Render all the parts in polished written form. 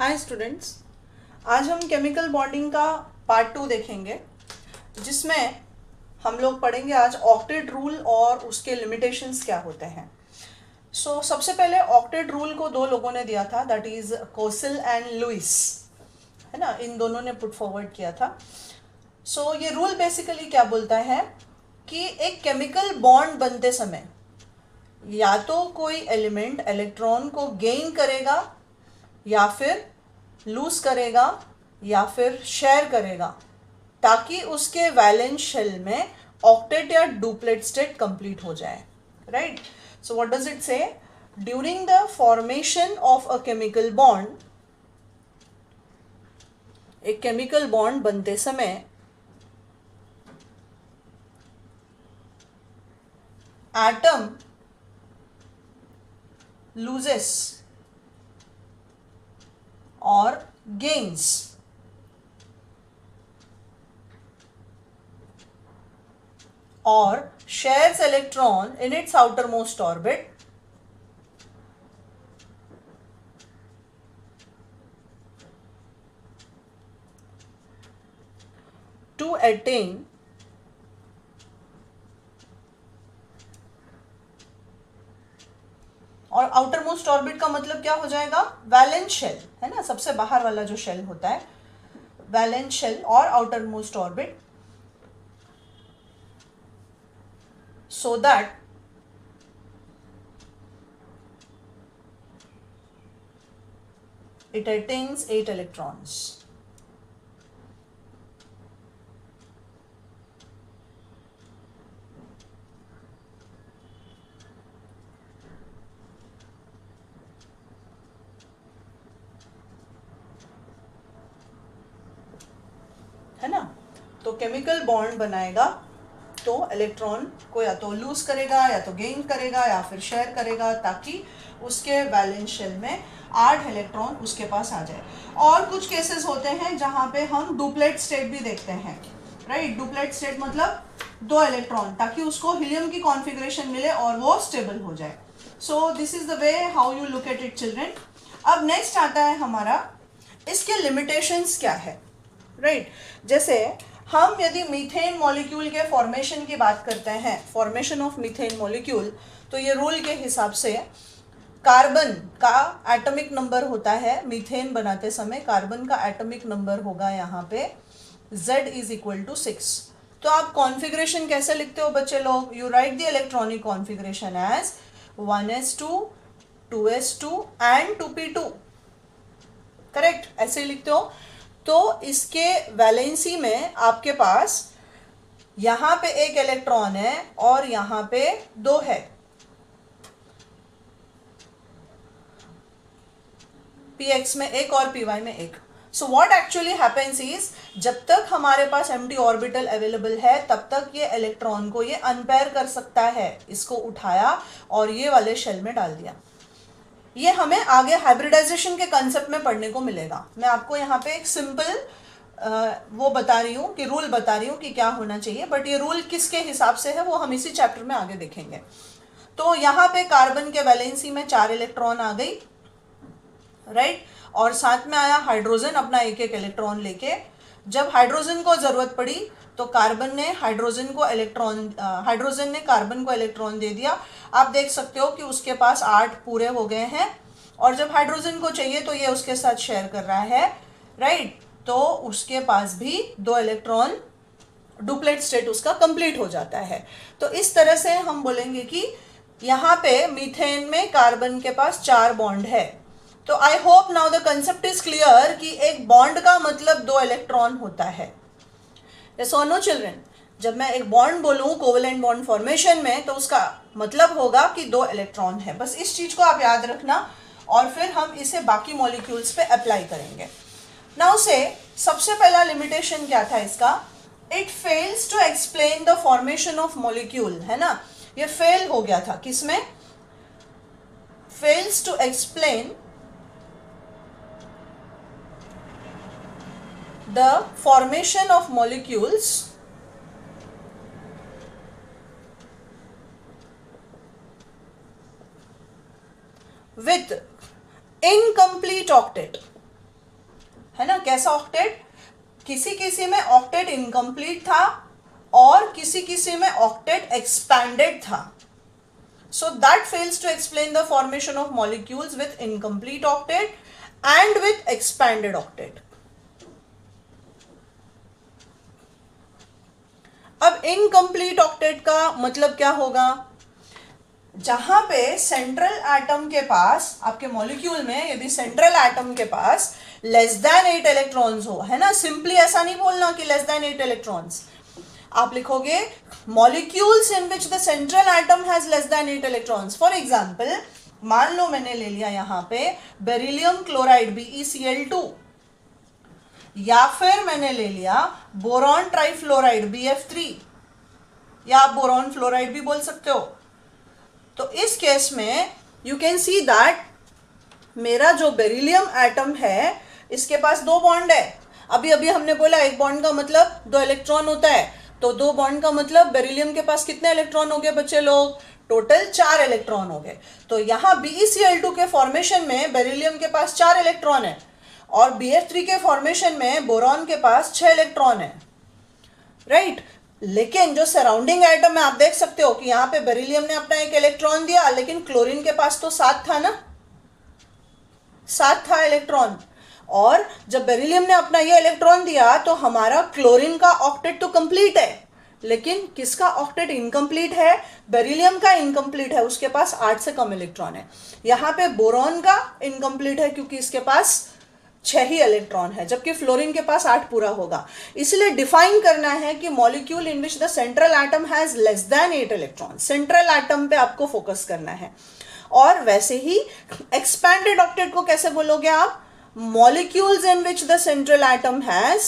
Hi students, आज हम chemical bonding का पार्ट 2 देखेंगे, जिसमें हम लोग पढ़ेंगे आज ऑक्टेट रूल और उसके लिमिटेशंस क्या होते हैं। सबसे पहले ऑक्टेट रूल को दो लोगों ने दिया था, that is Kosil and Louis, है ना। इन दोनों ने पुट फॉरवर्ड किया था। ये रूल बेसिकली क्या बोलता है कि एक केमिकल बॉन्ड बनते समय या तो कोई एलिमेंट इलेक्ट्रॉन को गेन करेगा या फिर लूज करेगा या फिर शेयर करेगा, ताकि उसके वैलेंस शेल में ऑक्टेट या डुप्लेट स्टेट कंप्लीट हो जाए, right. So what does it say? During the formation of a chemical bond, एक केमिकल बॉन्ड बनते समय atom loses or gains or shares electron in its outermost orbit to attain और outer most orbit का मतलब क्या हो जाएगा? Valence shell, है ना, सबसे बाहर वाला जो शेल होता है, वैलेंस शेल और outer most orbit, so that it attains 8 electrons. है ना। तो केमिकल बॉन्ड बनाएगा तो इलेक्ट्रॉन को या तो लूज करेगा या तो गेन करेगा या फिर शेयर करेगा, ताकि उसके वैलेंस शेल में 8 इलेक्ट्रॉन उसके पास आ जाए। और कुछ केसेस होते हैं जहाँ पे हम डुप्लेट स्टेट भी देखते हैं, राइट। डुप्लेट स्टेट मतलब 2 इलेक्ट्रॉन, ताकि उसको हीलियम की कॉन्फ़िगरेशन मिले और वो स्टेबल हो जाए। So this is the way how you look at it children. अब नेक्स्ट आता है हमारा, इसके लिमिटेशंस क्या है, राइट। जैसे हम यदि मीथेन मॉलिक्यूल के फॉर्मेशन की बात करते हैं, फॉर्मेशन ऑफ मीथेन मॉलिक्यूल, तो ये रूल के हिसाब से कार्बन का एटॉमिक नंबर होता है, मीथेन बनाते समय कार्बन का एटॉमिक नंबर होगा यहाँ पे Z इज इक्वल टू 6। तो आप कॉन्फ़िगरेशन कैसे लिखते हो बच्चे लोग? You write the electronic configuration as 1s2 2s2 and 2p2, correct, ऐसे लिखते हो। तो इसके वैलेंसी में आपके पास यहाँ पे एक इलेक्ट्रॉन है और यहाँ पे 2 है। px में एक और py में एक। So what actually happens is, जब तक हमारे पास एम्प्टी ऑर्बिटल अवेलेबल है तब तक ये इलेक्ट्रॉन को ये अनपेयर कर सकता है। इसको उठाया और ये वाले शेल में डाल दिया। ये हमें आगे हाइब्रिडाइजेशन के कंसेप्ट में पढ़ने को मिलेगा। मैं आपको यहाँ पे एक सिंपल वो बता रही हूँ कि रूल बता रही हूँ कि क्या होना चाहिए, बट ये रूल किसके हिसाब से है वो हम इसी चैप्टर में आगे देखेंगे। तो यहाँ पे कार्बन के वैलेंसी में 4 इलेक्ट्रॉन आ गई, राइट, और साथ में आया हाइड्रोजन अपना एक एक इलेक्ट्रॉन लेके। जब हाइड्रोजन को जरूरत पड़ी तो हाइड्रोजन ने कार्बन को इलेक्ट्रॉन दे दिया। आप देख सकते हो कि उसके पास 8 पूरे हो गए हैं, और जब हाइड्रोजन को चाहिए तो ये उसके साथ शेयर कर रहा है, राइट। तो उसके पास भी 2 इलेक्ट्रॉन, डुप्लेट स्टेट उसका कंप्लीट हो जाता है। तो इस तरह से हम बोलेंगे कि यहाँ पे मीथेन में कार्बन के पास 4 बॉन्ड है। तो I hope now the concept is clear कि एक बॉन्ड का मतलब 2 इलेक्ट्रॉन होता है। यस और नो चिल्ड्रन? जब मैं एक बॉन्ड बोलूँ कोवेलेंट बॉन्ड फॉर्मेशन में, तो उसका मतलब होगा कि 2 इलेक्ट्रॉन है। बस इस चीज को आप याद रखना, और फिर हम इसे बाकी मॉलिक्यूल्स पे अप्लाई करेंगे। नाउ से सबसे पहला लिमिटेशन क्या था इसका? It fails to explain the formation of molecule, है ना। ये फेल हो गया था, किसमें? Fails to explain the formation of molecules with incomplete octet. है ना। कैसा ऑक्टेट? किसी किसी में ऑक्टेट इनकम्प्लीट था और किसी किसी में ऑक्टेट एक्सपैंडेड था. So that fails to explain the formation of molecules with incomplete octet and with expanded octet. अब इनकम्प्लीट ऑक्टेट का मतलब क्या होगा? जहां पे सेंट्रल एटम के पास, आपके मॉलिक्यूल में यदि सेंट्रल एटम के पास लेस देन 8 इलेक्ट्रॉन्स हो, है ना. सिंपली ऐसा नहीं बोलना कि लेस देन 8 इलेक्ट्रॉन्स. आप लिखोगे molecules in which the central atom has less than 8 electrons. For example, मान लो मैंने ले लिया यहाँ पे बेरिलियम क्लोराइड BeCl2, या फिर मैंने ले लिया बोरॉन ट्राइफ्लोराइड BF3, या आप बोरॉन फ्लोराइड भी बोल सकते हो. तो इस केस में यू कैन सी दैट मेरा जो बेरिलियम एटम है इसके पास 2 बॉन्ड है. अभी अभी हमने बोला एक बॉन्ड का मतलब 2 इलेक्ट्रॉन होता है, तो 2 बॉन्ड का मतलब बेरिलियम के पास कितने इलेक्ट्रॉन हो गए बच्चे लोग? टोटल 4 इलेक्ट्रॉन हो गए. तो यहाँ BeCl2 के फॉर्मेशन में बेरिलियम के पास 4 इलेक्ट्रॉन है और BF3 के फॉर्मेशन में बोरॉन के पास 6 इलेक्ट्रॉन है, राइट. लेकिन जो सराउंडिंग एटम है आप देख सकते हो कि यहाँ पे बेरिलियम ने अपना 1 इलेक्ट्रॉन दिया, लेकिन क्लोरीन के पास तो 7 था ना, 7 था इलेक्ट्रॉन. और जब बेरिलियम ने अपना ये इलेक्ट्रॉन दिया तो हमारा क्लोरीन का ऑक्टेट तो कंप्लीट है, लेकिन किसका ऑक्टेट इनकम्प्लीट है? बेरिलियम का इनकम्प्लीट है, उसके पास 8 से कम इलेक्ट्रॉन है. यहाँ पे बोरॉन का इनकम्प्लीट है क्योंकि इसके पास 6 ही इलेक्ट्रॉन है, जबकि फ्लोरीन के पास 8 पूरा होगा. इसलिए डिफाइन करना है कि molecule in which the central atom has less than 8 electron. Central atom पे आपको फोकस करना है. और वैसे ही एक्सपैंडेड ऑक्टेट को कैसे बोलोगे आप? molecules in which the central atom has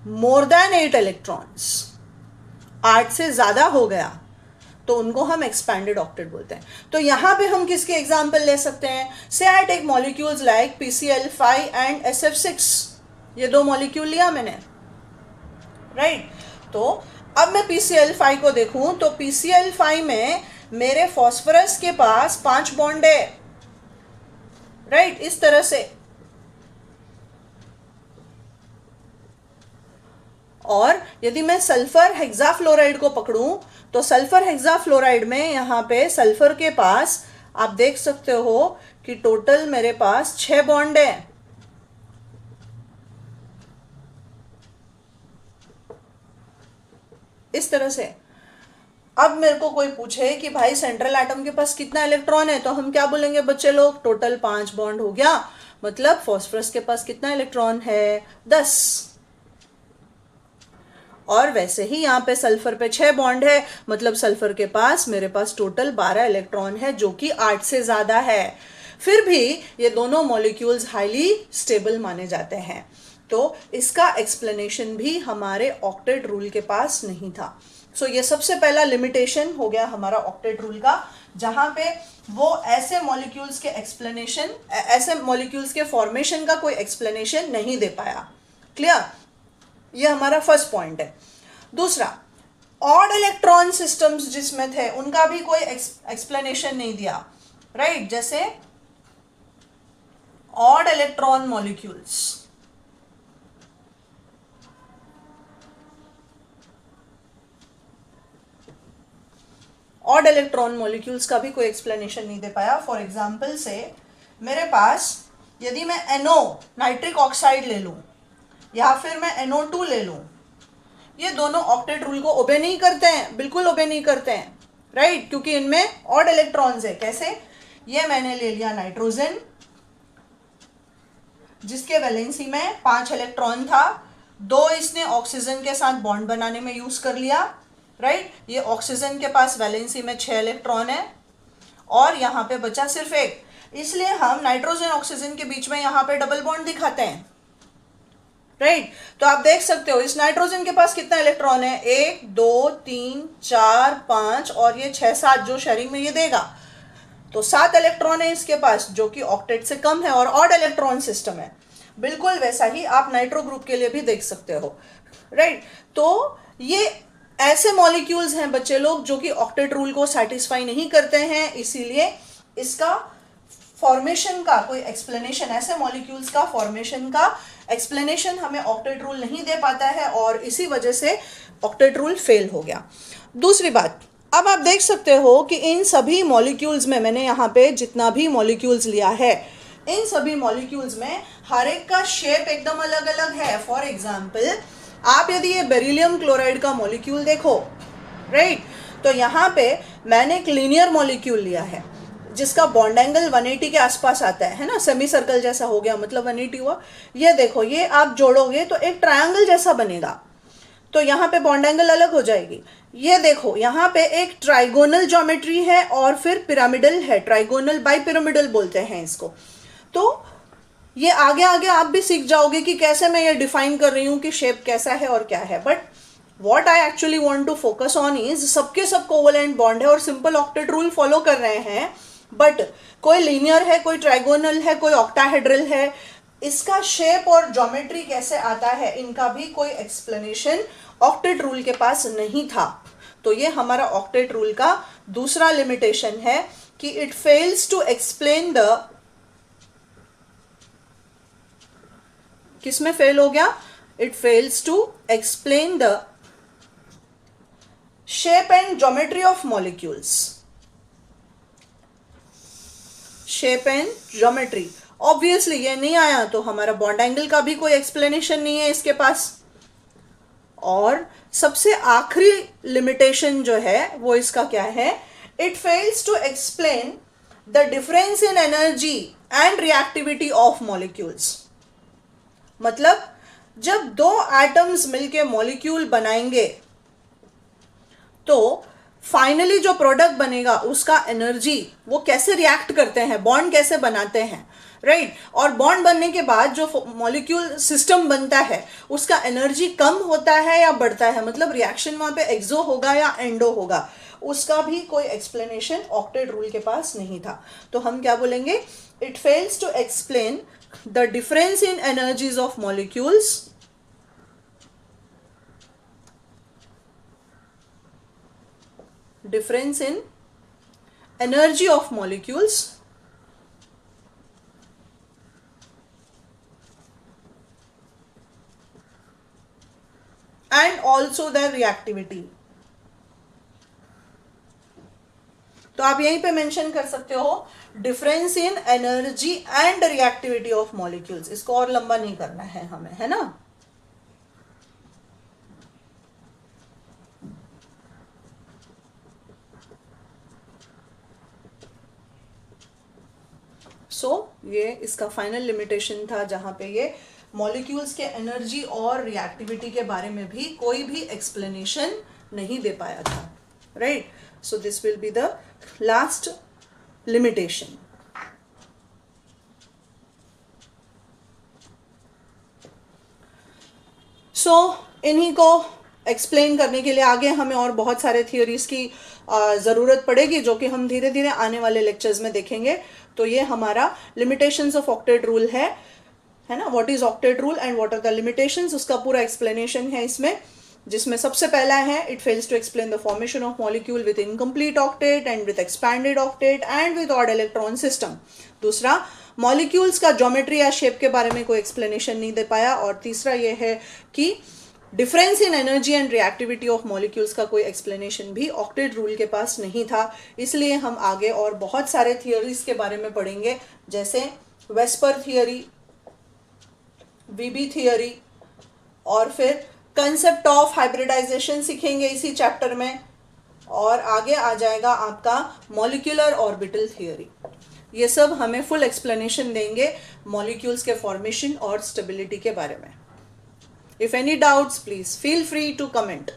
more than 8 electrons. 8 से ज्यादा हो गया तो उनको हम एक्सपैंडेड ऑक्टेट बोलते हैं. तो यहां पे हम किसके एग्जाम्पल ले सकते हैं? Say I take molecules like PCl5 and SF6. ये 2 मॉलिक्यूल लिया मैंने, राइट. तो अब मैं PCl5 को देखूं तो PCl5 में मेरे फॉस्फोरस के पास 5 बॉन्ड है, राइट, इस तरह से. और यदि मैं सल्फर हेक्साफ्लोराइड को पकड़ूं तो सल्फर हेक्साफ्लोराइड में यहाँ पे सल्फर के पास आप देख सकते हो कि टोटल मेरे पास 6 बॉन्ड है. इस तरह से. अब मेरे को कोई पूछे कि भाई सेंट्रल एटम के पास कितना इलेक्ट्रॉन है, तो हम क्या बोलेंगे बच्चे लोग? टोटल 5 बॉन्ड हो गया, मतलब फॉस्फोरस के पास कितना इलेक्ट्रॉन है? 10. और वैसे ही यहाँ पे सल्फर पे 6 बॉन्ड है, मतलब सल्फर के पास मेरे पास टोटल 12 इलेक्ट्रॉन है, जो कि 8 से ज्यादा है. फिर भी ये दोनों मॉलिक्यूल्स हाईली स्टेबल माने जाते हैं. तो इसका एक्सप्लेनेशन भी हमारे ऑक्टेट रूल के पास नहीं था. सो ये सबसे पहला लिमिटेशन हो गया हमारा ऑक्टेट रूल का, जहां पे वो ऐसे मॉलिक्यूल्स के एक्सप्लेनेशन, ऐसे मॉलिक्यूल्स के फॉर्मेशन का कोई एक्सप्लेनेशन नहीं दे पाया. क्लियर? ये हमारा फर्स्ट पॉइंट है. दूसरा, ऑड इलेक्ट्रॉन सिस्टम्स जिसमें थे उनका भी कोई एक्सप्लेनेशन नहीं दिया, राइट. जैसे odd electron molecules, odd electron molecules का भी कोई एक्सप्लेनेशन नहीं दे पाया. फॉर एग्जाम्पल से मेरे पास यदि मैं NO नाइट्रिक ऑक्साइड ले लूं या फिर मैं NO2 ले लूं, ये दोनों ऑक्टेट रूल को ओबे नहीं करते हैं, बिल्कुल ओबे नहीं करते हैं, राइट, क्योंकि इनमें ऑड इलेक्ट्रॉन्स है. कैसे? ये मैंने ले लिया नाइट्रोजन जिसके वैलेंसी में 5 इलेक्ट्रॉन था, 2 इसने ऑक्सीजन के साथ बॉन्ड बनाने में यूज कर लिया, राइट. ये ऑक्सीजन के पास वैलेंसी में 6 इलेक्ट्रॉन है और यहाँ पे बचा सिर्फ 1. इसलिए हम नाइट्रोजन ऑक्सीजन के बीच में यहाँ पे डबल बॉन्ड दिखाते हैं, राइट. तो आप देख सकते हो इस नाइट्रोजन के पास कितना इलेक्ट्रॉन है? 1 2 3 4 5 और ये 6 7 जो शेयरिंग में ये देगा, तो 7 इलेक्ट्रॉन है इसके पास, जो कि ऑक्टेट से कम है और ऑड इलेक्ट्रॉन सिस्टम है. बिल्कुल वैसा ही आप नाइट्रो ग्रुप के लिए भी देख सकते हो. राइट। तो ये ऐसे मॉलिक्यूल्स हैं बच्चे लोग जो कि ऑक्टेट रूल को सेटिस्फाई नहीं करते हैं, इसीलिए इसका फॉर्मेशन का कोई एक्सप्लेनेशन, ऐसे मॉलिक्यूल्स का फॉर्मेशन का एक्सप्लेनेशन हमें ऑक्टेट रूल नहीं दे पाता है और इसी वजह से ऑक्टेट रूल फेल हो गया। दूसरी बात, अब आप देख सकते हो कि इन सभी मॉलिक्यूल्स में, मैंने यहाँ पे जितना भी मॉलिक्यूल्स लिया है, इन सभी मॉलिक्यूल्स में हर एक का शेप एकदम अलग अलग है। फॉर एग्जाम्पल, आप यदि ये बेरिलियम क्लोराइड का मॉलिक्यूल देखो, राइट, तो यहाँ पे मैंने एक लीनियर मॉलिक्यूल लिया है जिसका बॉन्ड एंगल 180 के आसपास आता है ना, सेमी सर्कल जैसा हो गया, मतलब 180 हुआ। ये देखो, ये आप जोड़ोगे तो एक ट्रायंगल जैसा बनेगा, तो यहाँ पे बॉन्ड एंगल अलग हो जाएगी। ये देखो, यहाँ पे एक ट्राइगोनल ज्योमेट्री है और फिर पिरामिडल है, ट्राइगोनल बाई पिरामिडल बोलते हैं इसको। तो ये आगे आगे आप भी सीख जाओगे कि कैसे मैं ये डिफाइन कर रही हूँ कि शेप कैसा है और क्या है। But what I actually want to focus on is सबके सब कोवलेंट बॉन्ड है और सिंपल ऑक्टेट रूल फॉलो कर रहे हैं, बट कोई लीनियर है, कोई ट्राइगोनल है, कोई ऑक्टाहेड्रल है। इसका शेप और ज्योमेट्री कैसे आता है, इनका भी कोई एक्सप्लेनेशन ऑक्टेट रूल के पास नहीं था। तो ये हमारा ऑक्टेट रूल का दूसरा लिमिटेशन है कि it fails to explain the, किसमें फेल हो गया, it fails to explain the shape and geometry of molecules. Shape and geometry, obviously ये नहीं आया तो हमारा बॉन्ड एंगल का भी कोई एक्सप्लेनेशन नहीं है इसके पास। और सबसे आखिरी लिमिटेशन जो है वो इसका क्या है, it fails to explain the difference in energy and reactivity of molecules. मतलब जब दो एटम्स मिलके मॉलिक्यूल बनाएंगे तो फाइनली जो प्रोडक्ट बनेगा उसका एनर्जी, वो कैसे रिएक्ट करते हैं, बॉन्ड कैसे बनाते हैं, राइट। और बॉन्ड बनने के बाद जो मॉलिक्यूल सिस्टम बनता है उसका एनर्जी कम होता है या बढ़ता है, मतलब रिएक्शन वहां पे एक्सो होगा या एंडो होगा, उसका भी कोई एक्सप्लेनेशन ऑक्टेट रूल के पास नहीं था। तो हम क्या बोलेंगे, it fails to explain the difference in energies of molecules, difference in energy of molecules and also their reactivity। तो आप यहीं पे मेंशन कर सकते हो difference in energy and reactivity of molecules. इसको और लंबा नहीं करना है हमें, है ना। ये इसका फाइनल लिमिटेशन था जहां पे ये मॉलिक्यूल्स के एनर्जी और रिएक्टिविटी के बारे में भी कोई भी एक्सप्लेनेशन नहीं दे पाया था, right. So this will be the last limitation. इन्हीं को एक्सप्लेन करने के लिए आगे हमें और बहुत सारे थियोरीज की ज़रूरत पड़ेगी जो कि हम धीरे धीरे आने वाले लेक्चर्स में देखेंगे। तो ये हमारा लिमिटेशंस ऑफ ऑक्टेट रूल है ना, what is octet rule and what are the limitations, उसका पूरा एक्सप्लेनेशन है इसमें, जिसमें सबसे पहला है it fails to explain the formation of molecule with incomplete octet and with expanded octet and with odd electron system. दूसरा, मॉलिक्यूल्स का ज्योमेट्री या शेप के बारे में कोई एक्सप्लेनेशन नहीं दे पाया। और तीसरा ये है कि difference in energy and reactivity of molecules का कोई एक्सप्लेनेशन भी ऑक्टेट रूल के पास नहीं था। इसलिए हम आगे और बहुत सारे थियोरीज के बारे में पढ़ेंगे, जैसे वेस्पर थियोरी, वीबी थियोरी, और फिर कंसेप्ट ऑफ हाइब्रिडाइजेशन सीखेंगे इसी चैप्टर में, और आगे आ जाएगा आपका मॉलिक्यूलर ऑर्बिटल थियोरी। ये सब हमें फुल एक्सप्लेनेशन देंगे मॉलिक्यूल्स के फॉर्मेशन और स्टेबिलिटी के बारे में। If any doubts, please feel free to comment.